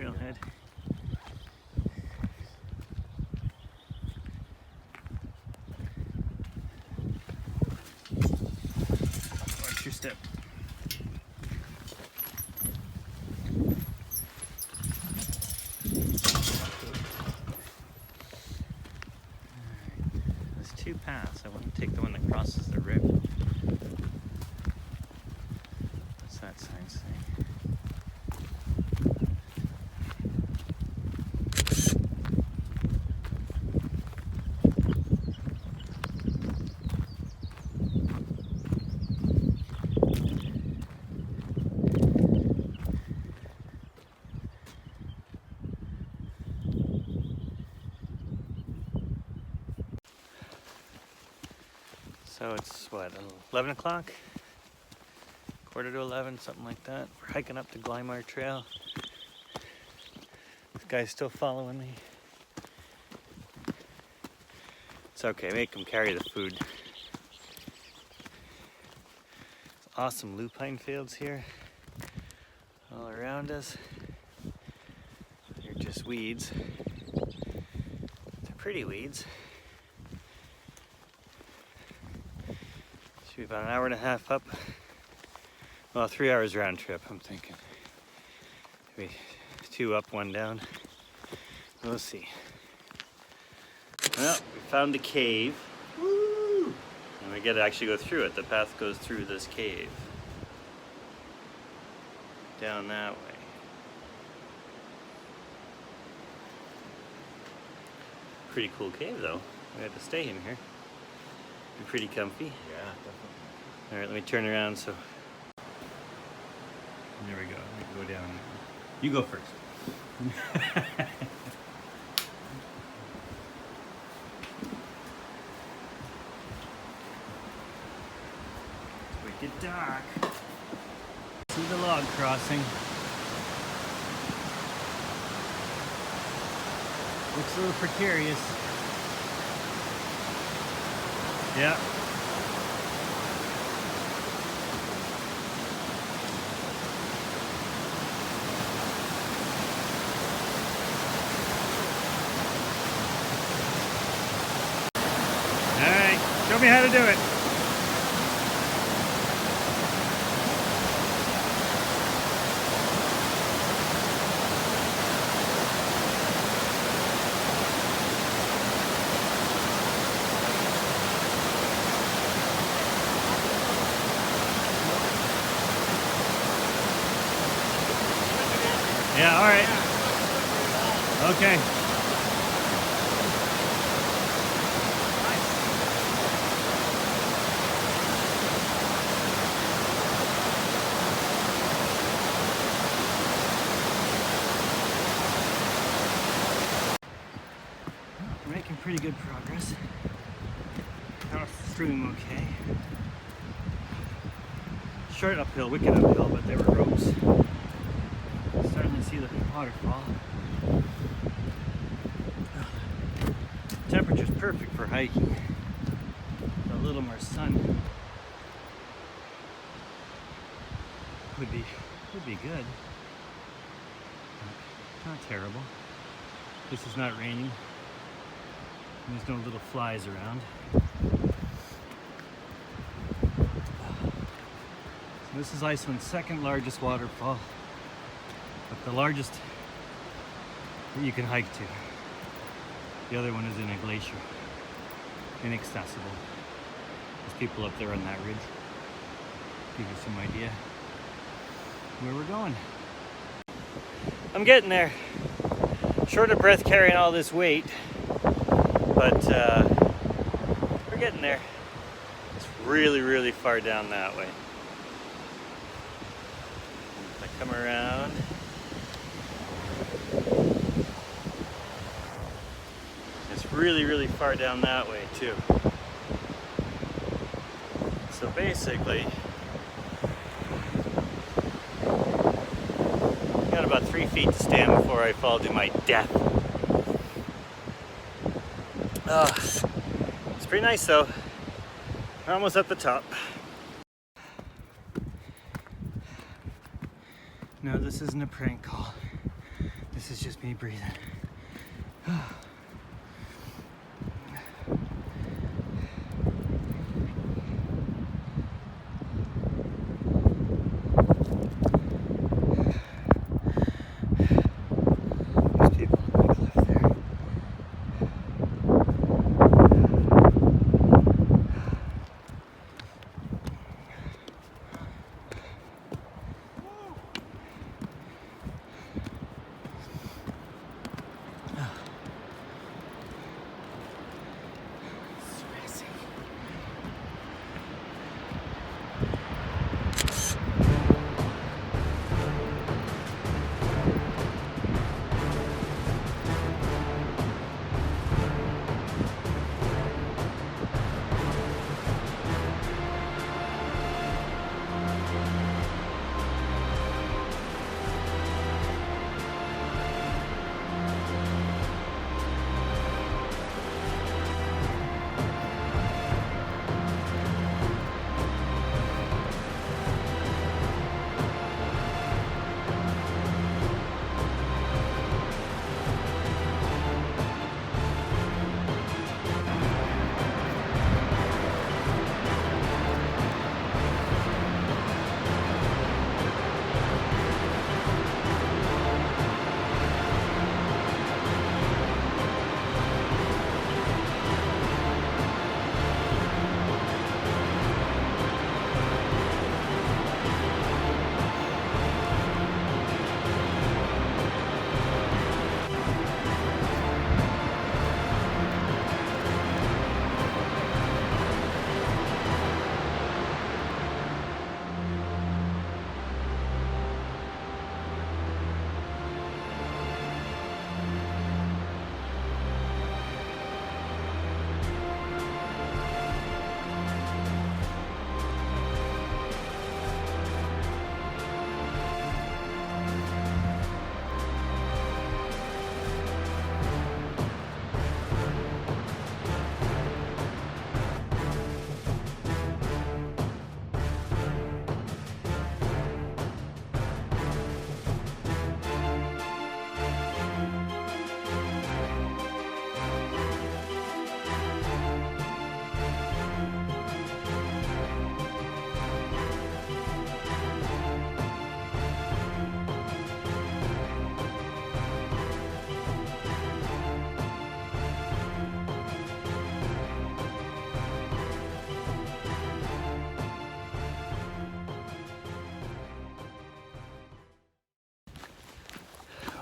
trailhead. Watch your step. There's two paths. I want to take the one that crosses the river. What's that sign say? So it's what, 11 o'clock? Quarter to 11, something like that. We're hiking up the Glymur trail. This guy's still following me. It's okay, make him carry the food. Awesome lupine fields here all around us. They're just weeds. They're pretty weeds. Should be about an hour and a half up. Well, 3 hours round trip, I'm thinking. Maybe 2 up, 1 down. We'll see. Well, we found the cave. Woo! And we get to actually go through it. The path goes through this cave. Down that way. Pretty cool cave though. We had to stay in here. Be pretty comfy. Yeah, definitely. Alright, let me turn around so. There we go. Let me go down. You go first. It's wicked dark. See the log crossing. Looks a little precarious. Yeah. All right, show me how to do it. Yeah, all right. Okay. We're making pretty good progress. Got off the stream okay. Short uphill, wicked uphill, but there were ropes. Starting to see the waterfall. Temperature's perfect for hiking. A little more sun would be good. Not terrible. This is not raining. And there's no little flies around. So this is Iceland's second largest waterfall, but the largest that you can hike to. The other one is in a glacier, inaccessible. There's people up there on that ridge. Give you some idea where we're going. I'm getting there. Short of breath carrying all this weight, but we're getting there. It's really, really far down that way. If I come around, it's really, really far down that way too. So basically, got about 3 feet to stand before I fall to my death. It's pretty nice though. We're almost at the top. No, this isn't a prank call. This is just me breathing. There's people on the cliff there.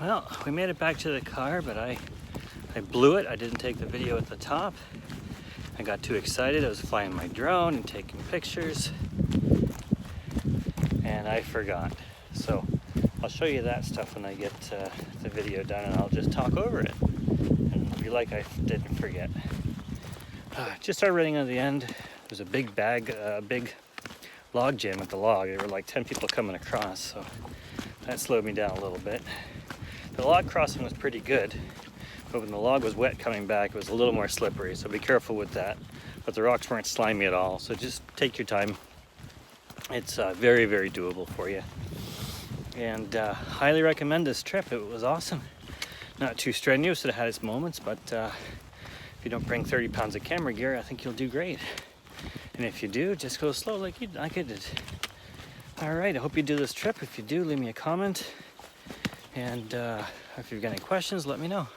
Well, we made it back to the car, but I blew it. I didn't take the video at the top. I got too excited. I was flying my drone and taking pictures, and I forgot. So I'll show you that stuff when I get the video done, and I'll just talk over it and be like I didn't forget. Just started running on the end. There's a big big log jam at the log. There were like 10 people coming across, so that slowed me down a little bit. The log crossing was pretty good, but when the log was wet coming back, it was a little more slippery, so be careful with that. But the rocks weren't slimy at all, so just take your time. It's very, very doable for you. And highly recommend this trip. It was awesome. Not too strenuous, it had its moments, but if you don't bring 30 pounds of camera gear, I think you'll do great. And if you do, just go slow like I did. All right, I hope you do this trip. If you do, leave me a comment. And if you've got any questions, let me know.